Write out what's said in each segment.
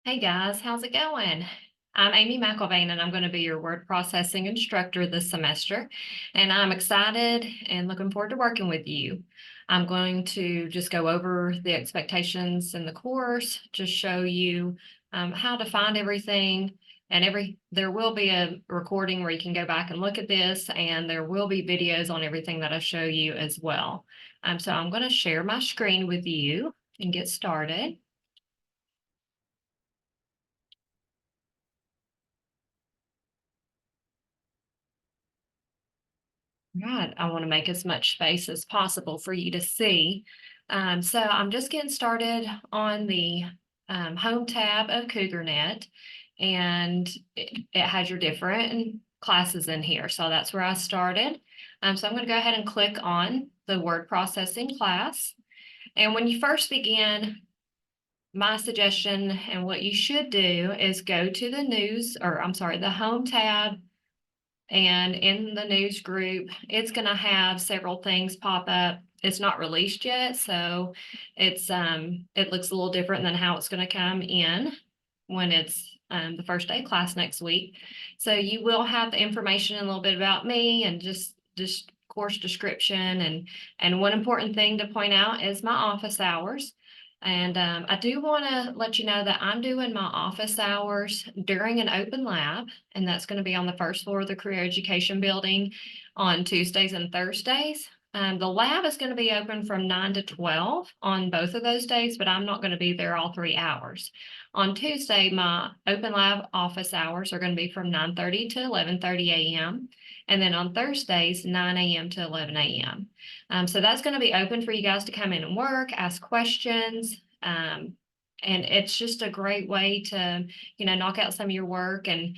Hey guys, how's it going? I'm Amy McElvain and I'm going to be your word processing instructor this semester. And I'm excited and looking forward to working with you. I'm going to just go over the expectations in the course, just show you how to find everything. And there will be a recording where you can go back and look at this, and there will be videos on everything that I show you as well. So I'm going to share my screen with you and get started. Right, I want to make as much space as possible for you to see. So I'm just getting started on the home tab of CougarNet, and it has your different classes in here. So that's where I started. So I'm going to go ahead and click on the word processing class. And when you first begin, my suggestion and what you should do is go to the the home tab, and in the news group, it's going to have several things pop up. It's not released yet, so it looks a little different than how it's going to come in when it's the first day of class next week. So you will have the information a little bit about me and just course description, and one important thing to point out is my office hours. And I do want to let you know that I'm doing my office hours during an open lab, and that's going to be on the first floor of the Career Education Building on Tuesdays and Thursdays. The lab is going to be open from 9 to 12 on both of those days, but I'm not going to be there all 3 hours. On Tuesday, my open lab office hours are going to be from 9:30 to 11:30 a.m. And then on Thursdays, 9 a.m. to 11 a.m. So that's going to be open for you guys to come in and work, ask questions. And it's just a great way to, knock out some of your work and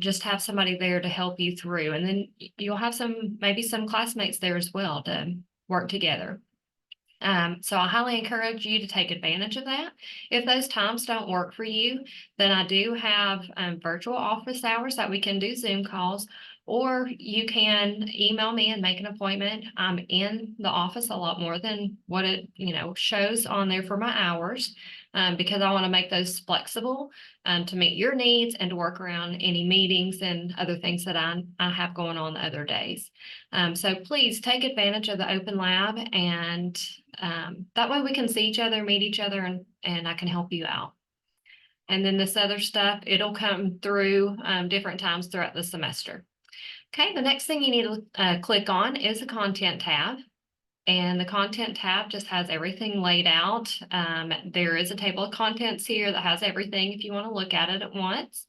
just have somebody there to help you through. And then you'll have maybe some classmates there as well to work together. So I highly encourage you to take advantage of that. If those times don't work for you, then I do have virtual office hours that we can do Zoom calls, or you can email me and make an appointment. I'm in the office a lot more than what it shows on there for my hours, because I want to make those flexible to meet your needs and to work around any meetings and other things that I have going on the other days. So please take advantage of the open lab, and that way we can see each other, meet each other, and I can help you out. And then this other stuff, it'll come through different times throughout the semester. Okay, the next thing you need to click on is the content tab. And the content tab just has everything laid out. There is a table of contents here that has everything if you want to look at it at once.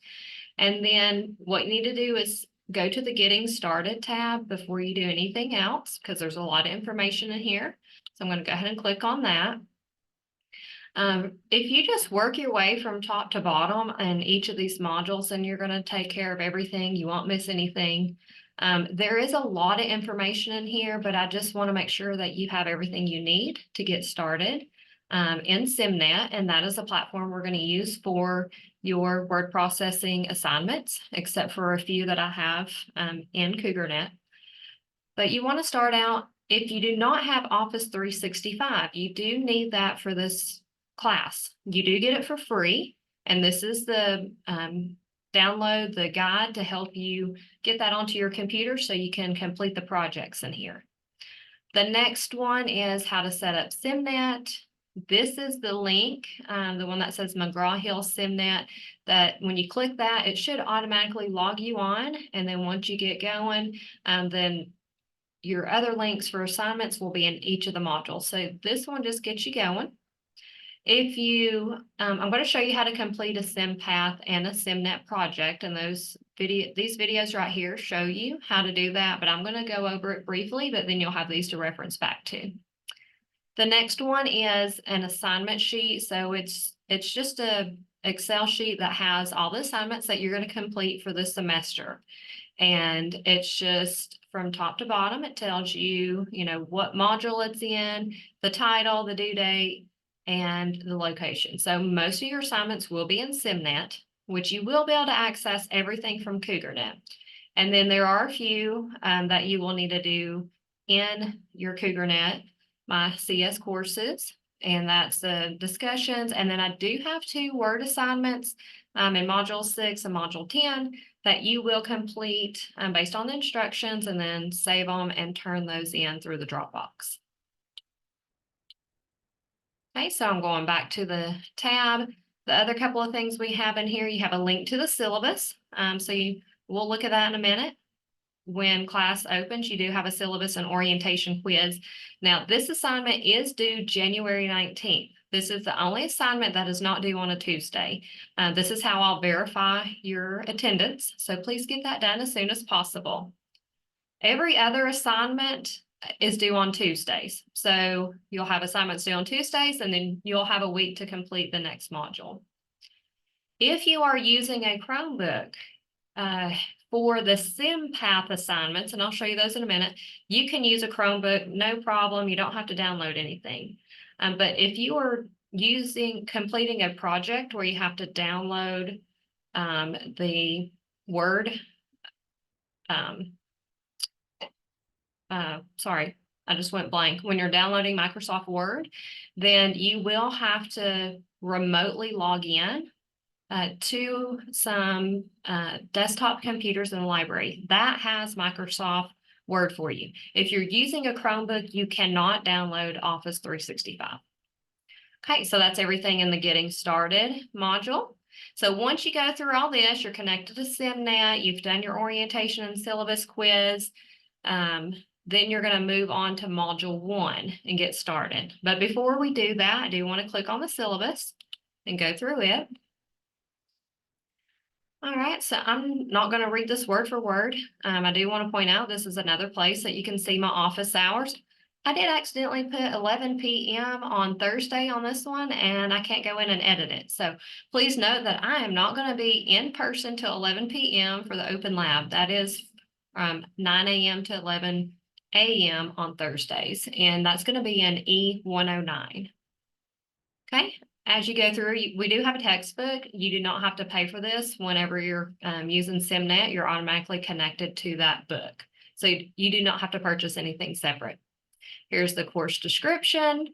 And then what you need to do is go to the Getting Started tab before you do anything else, because there's a lot of information in here. So I'm going to go ahead and click on that. If you just work your way from top to bottom in each of these modules, and you're going to take care of everything, you won't miss anything. There is a lot of information in here, but I just want to make sure that you have everything you need to get started in SimNet, and that is a platform we're going to use for your word processing assignments, except for a few that I have in CougarNet. But you want to start out, if you do not have Office 365, you do need that for this class. You do get it for free, and this is the download the guide to help you get that onto your computer so you can complete the projects in here. The next one is how to set up SimNet. This is the link, the one that says McGraw-Hill SimNet, that when you click that, it should automatically log you on. And then once you get going, then your other links for assignments will be in each of the modules. So this one just gets you going. If you, I'm going to show you how to complete a SimPath and a SimNet project, and these videos right here show you how to do that, but I'm going to go over it briefly, but then you'll have these to reference back to. The next one is an assignment sheet. So it's just a Excel sheet that has all the assignments that you're going to complete for this semester. And it's just from top to bottom, it tells you, what module it's in, the title, the due date, and the location. So most of your assignments will be in SimNet, which you will be able to access everything from CougarNet. And then there are a few that you will need to do in your CougarNet. My CS courses and that's the discussions. And then I do have 2 word assignments in Module 6 and Module 10 that you will complete based on the instructions, and then save them and turn those in through the Dropbox. Okay, so I'm going back to the tab. The other couple of things we have in here, you have a link to the syllabus. We'll look at that in a minute. When class opens, you do have a syllabus and orientation quiz. Now, this assignment is due January 19th. This is the only assignment that is not due on a Tuesday. This is how I'll verify your attendance, so please get that done as soon as possible. Every other assignment is due on Tuesdays. So you'll have assignments due on Tuesdays, and then you'll have a week to complete the next module. If you are using a Chromebook, for the SimPath assignments, and I'll show you those in a minute, you can use a Chromebook, no problem. You don't have to download anything. But if you are completing a project where you have to download the Word, sorry, I just went blank. When you're downloading Microsoft Word, then you will have to remotely log in to some desktop computers in the library. That has Microsoft Word for you. If you're using a Chromebook, you cannot download Office 365. Okay, so that's everything in the Getting Started module. So once you go through all this, you're connected to SimNet, you've done your orientation and syllabus quiz, then you're going to move on to Module 1 and get started. But before we do that, I do want to click on the syllabus and go through it. All right, so I'm not going to read this word for word. I do want to point out this is another place that you can see my office hours. I did accidentally put 11 p.m. on Thursday on this one, and I can't go in and edit it. So please note that I am not going to be in person till 11 p.m. for the open lab. That is from 9 a.m. to 11 a.m. on Thursdays, and that's going to be in E109. Okay. As you go through, we do have a textbook. You do not have to pay for this. Whenever you're using SimNet, you're automatically connected to that book. So you do not have to purchase anything separate. Here's the course description,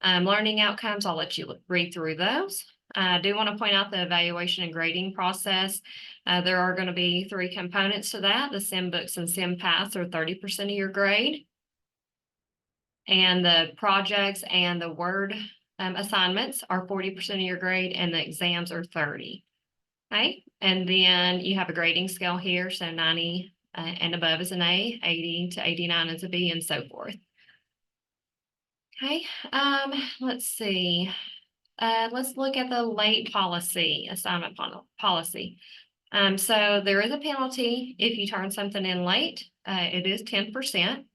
learning outcomes. I'll let you read through those. I do want to point out the evaluation and grading process. There are going to be 3 components to that. The SimBooks and SimPaths are 30% of your grade. And the projects and the Word assignments are 40% of your grade, and the exams are 30. Okay, and then you have a grading scale here, so 90 and above is an A, 80 to 89 is a B, and so forth. Okay, let's see. Let's look at the late policy, assignment policy. So there is a penalty if you turn something in late. It is 10%.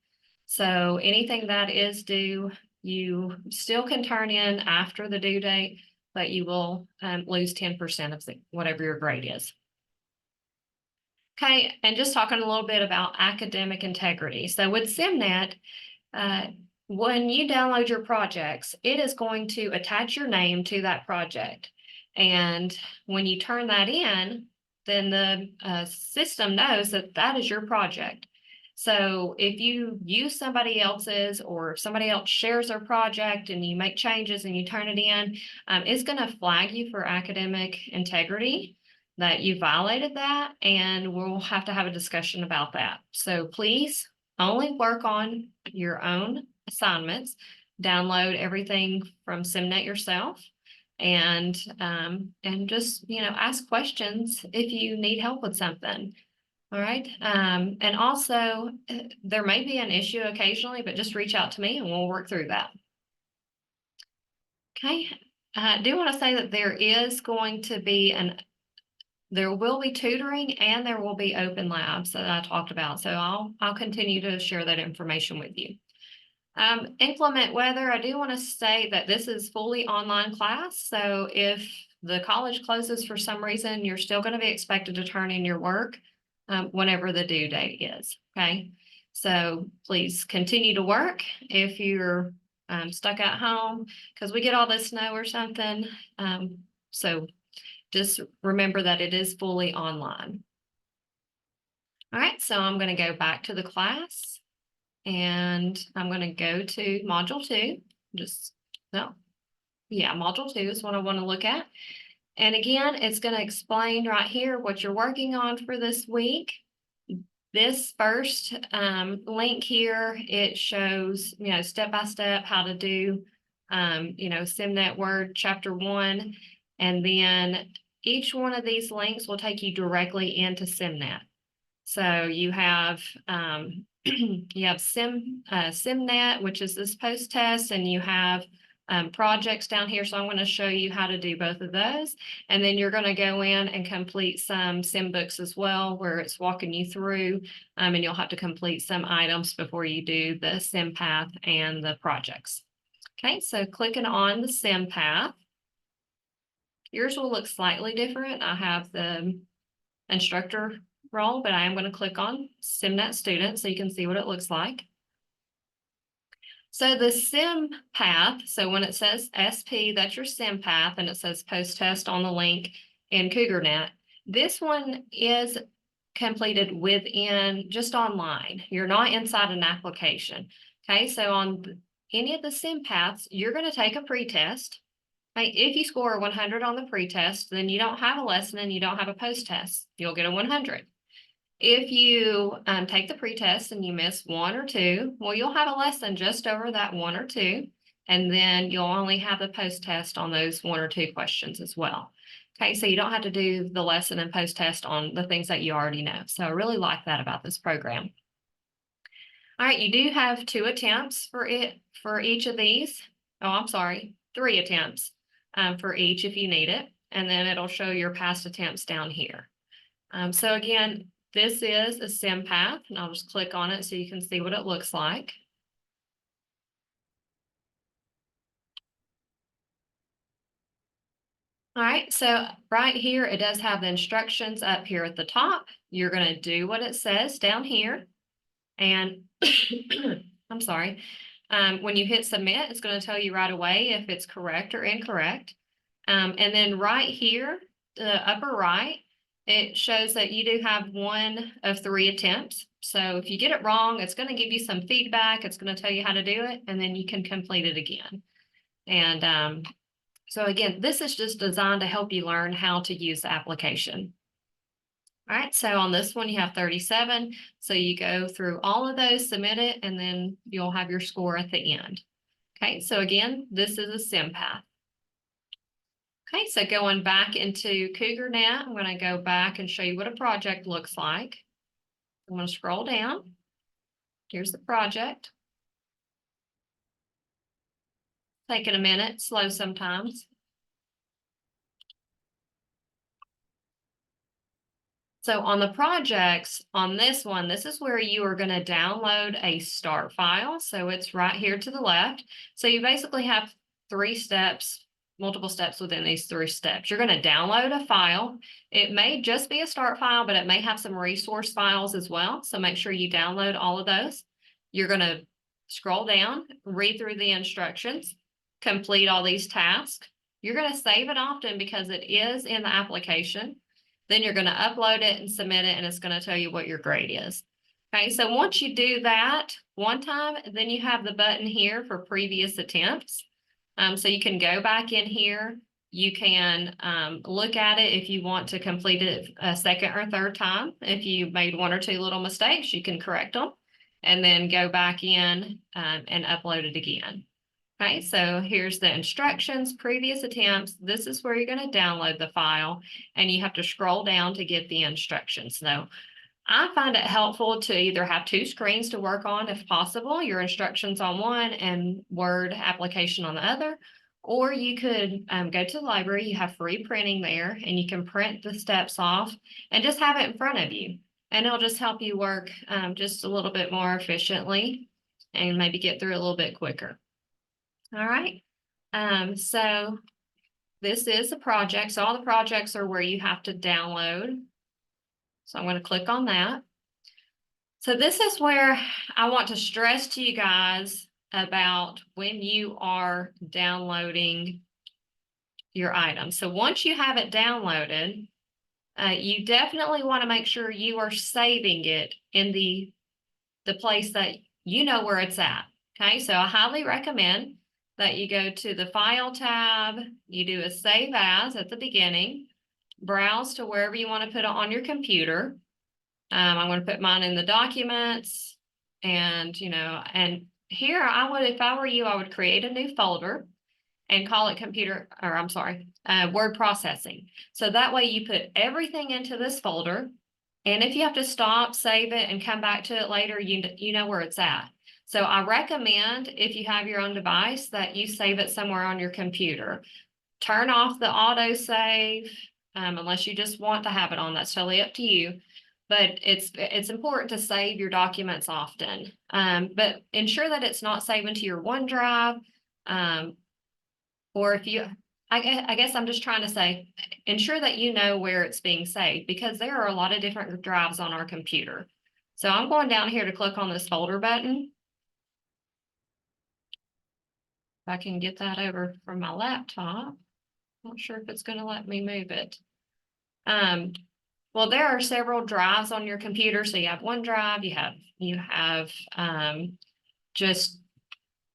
So anything that is due, you still can turn in after the due date, but you will lose 10% of whatever your grade is. Okay, and just talking a little bit about academic integrity. So with SimNet, when you download your projects, it is going to attach your name to that project. And when you turn that in, then the system knows that that is your project. So if you use somebody else's, or if somebody else shares their project and you make changes and you turn it in, it's going to flag you for academic integrity, that you violated that, and we'll have to have a discussion about that. So please only work on your own assignments, download everything from SimNet yourself, and just, ask questions if you need help with something. All right. And also, there may be an issue occasionally, but just reach out to me and we'll work through that. Okay. I do want to say that there will be tutoring, and there will be open labs that I talked about. So I'll continue to share that information with you. Inclement weather, I do want to say that this is fully online class. So if the college closes for some reason, you're still going to be expected to turn in your work whenever the due date is. Okay. So please continue to work if you're stuck at home, because we get all this snow or something. So just remember that it is fully online. All right, so I'm going to go back to the class, and I'm going to go to Module 2. Yeah, module 2 is what I want to look at. And again, it's going to explain right here what you're working on for this week. This first link here, it shows, step by step how to do, SimNet Word Chapter 1. And then each one of these links will take you directly into SimNet. So you have you have SimNet, which is this post test, and you have projects down here. So I'm going to show you how to do both of those. And then you're going to go in and complete some sim books as well, where it's walking you through, and you'll have to complete some items before you do the sim path and the projects. Okay, so clicking on the sim path, yours will look slightly different. I have the instructor role, but I am going to click on SimNet student so you can see what it looks like. So the sim path, so when it says SP, that's your sim path, and it says post test on the link in CougarNet. This one is completed within, just online. You're not inside an application. Okay, so on any of the sim paths, you're going to take a pretest. Right? If you score 100 on the pretest, then you don't have a lesson and you don't have a post test. You'll get a 100. If you take the pretest and you miss 1 or 2, well, you'll have a lesson just over that 1 or 2, and then you'll only have the post test on those 1 or 2 questions as well. Okay, so you don't have to do the lesson and post test on the things that you already know. So I really like that about this program. All right, you do have 2 attempts for each of these. Oh, I'm sorry, 3 attempts for each if you need it, and then it'll show your past attempts down here. So again, this is a sim path, and I'll just click on it so you can see what it looks like. All right, so right here, it does have the instructions up here at the top. You're going to do what it says down here. And I'm sorry, when you hit submit, it's going to tell you right away if it's correct or incorrect. And then right here, the upper right, it shows that you do have 1 of 3 attempts. So if you get it wrong, it's going to give you some feedback. It's going to tell you how to do it, and then you can complete it again. And so again, this is just designed to help you learn how to use the application. All right, so on this one, you have 37. So you go through all of those, submit it, and then you'll have your score at the end. Okay, so again, this is a sim path. Okay, so going back into CougarNet, I'm going to go back and show you what a project looks like. I'm going to scroll down. Here's the project. Taking a minute, slow sometimes. So on the projects, on this one, this is where you are going to download a start file. So it's right here to the left. So you basically have 3 steps, multiple steps within these 3 steps. You're going to download a file. It may just be a start file, but it may have some resource files as well. So make sure you download all of those. You're going to scroll down, read through the instructions, complete all these tasks. You're going to save it often because it is in the application. Then you're going to upload it and submit it, and it's going to tell you what your grade is. Okay, so once you do that one time, then you have the button here for previous attempts. So you can go back in here. You can look at it if you want to complete it a second or third time. If you made 1 or 2 little mistakes, you can correct them and then go back in and upload it again. Okay, so here's the instructions, previous attempts. This is where you're going to download the file, and you have to scroll down to get the instructions. Now, I find it helpful to either have 2 screens to work on if possible, your instructions on one and Word application on the other, or you could go to the library. You have free printing there, and you can print the steps off and just have it in front of you. And it'll just help you work just a little bit more efficiently and maybe get through a little bit quicker. All right, so this is the project. So all the projects are where you have to download. So I'm going to click on that. So this is where I want to stress to you guys about when you are downloading your item. So once you have it downloaded, you definitely want to make sure you are saving it in the place that you know where it's at. Okay, so I highly recommend that you go to the File tab, you do a Save As at the beginning, browse to wherever you want to put it on your computer. I'm going to put mine in the Documents, and and here I would, if I were you, I would create a new folder and call it word processing. So that way you put everything into this folder. And if you have to stop, save it, and come back to it later, you know where it's at. So I recommend, if you have your own device, that you save it somewhere on your computer. Turn off the auto save, unless you just want to have it on. That's totally up to you. But it's important to save your documents often. But ensure that it's not saving to your OneDrive. Or if you, I guess I'm just trying to say, ensure that you know where it's being saved, because there are a lot of different drives on our computer. So I'm going down here to click on this folder button. If I can get that over from my laptop. Not sure if it's going to let me move it. Well, there are several drives on your computer. So you have OneDrive, you have just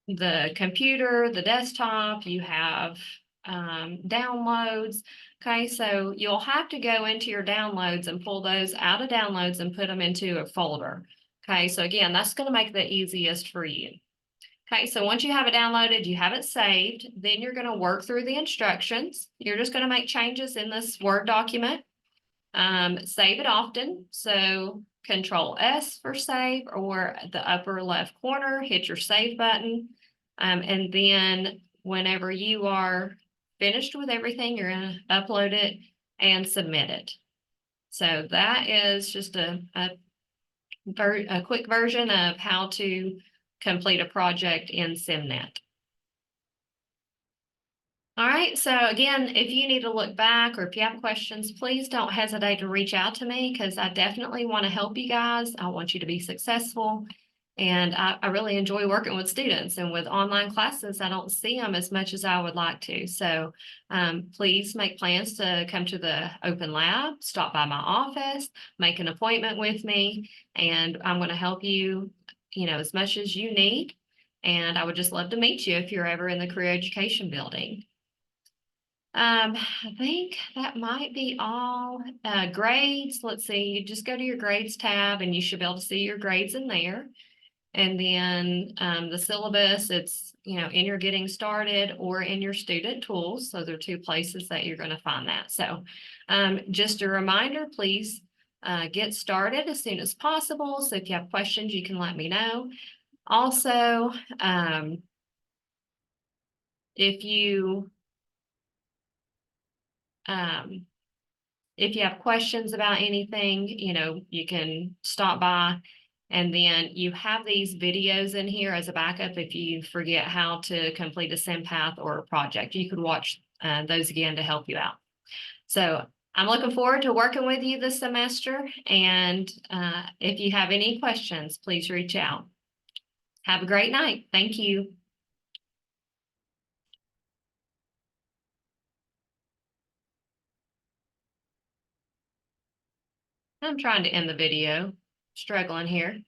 the computer, the desktop, you have downloads. Okay, so you'll have to go into your downloads and pull those out of downloads and put them into a folder. Okay, so again, that's going to make the easiest for you. Okay, so once you have it downloaded, you have it saved, then you're going to work through the instructions. You're just going to make changes in this Word document. Save it often. So Control S for save, or the upper left corner, hit your save button. And then whenever you are finished with everything, you're going to upload it and submit it. So that is just a quick version of how to complete a project in SimNet. All right, so again, if you need to look back or if you have questions, please don't hesitate to reach out to me, because I definitely want to help you guys. I want you to be successful. And I really enjoy working with students, and with online classes, I don't see them as much as I would like to. So please make plans to come to the open lab, stop by my office, make an appointment with me, and I'm going to help you, as much as you need. And I would just love to meet you if you're ever in the career education building. I think that might be all. Grades, let's see, you just go to your grades tab and you should be able to see your grades in there. And then the syllabus, it's, in your getting started or in your student tools. So there are two places that you're going to find that. So just a reminder, please get started as soon as possible. So if you have questions, you can let me know. Also, if you have questions about anything, you can stop by. And then you have these videos in here as a backup if you forget how to complete a SimPath or a project. You could watch those again to help you out. So I'm looking forward to working with you this semester. And if you have any questions, please reach out. Have a great night. Thank you. I'm trying to end the video. Struggling here.